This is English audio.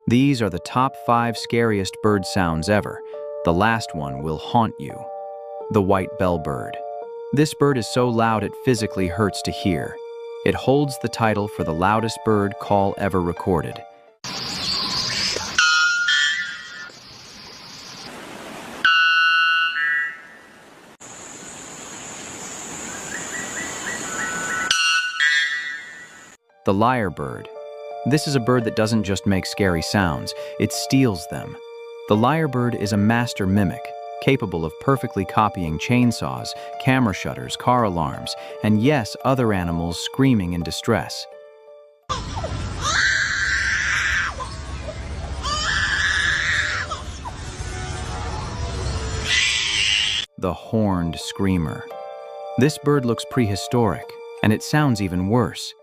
These are the top 5 scariest bird sounds ever. The last one will haunt you. The white bellbird. This bird is so loud it physically hurts to hear. It holds the title for the loudest bird call ever recorded. The lyrebird. This is a bird that doesn't just make scary sounds, it steals them. The lyrebird is a master mimic, capable of perfectly copying chainsaws, camera shutters, car alarms, and yes, other animals screaming in distress. The horned screamer. This bird looks prehistoric, and it sounds even worse.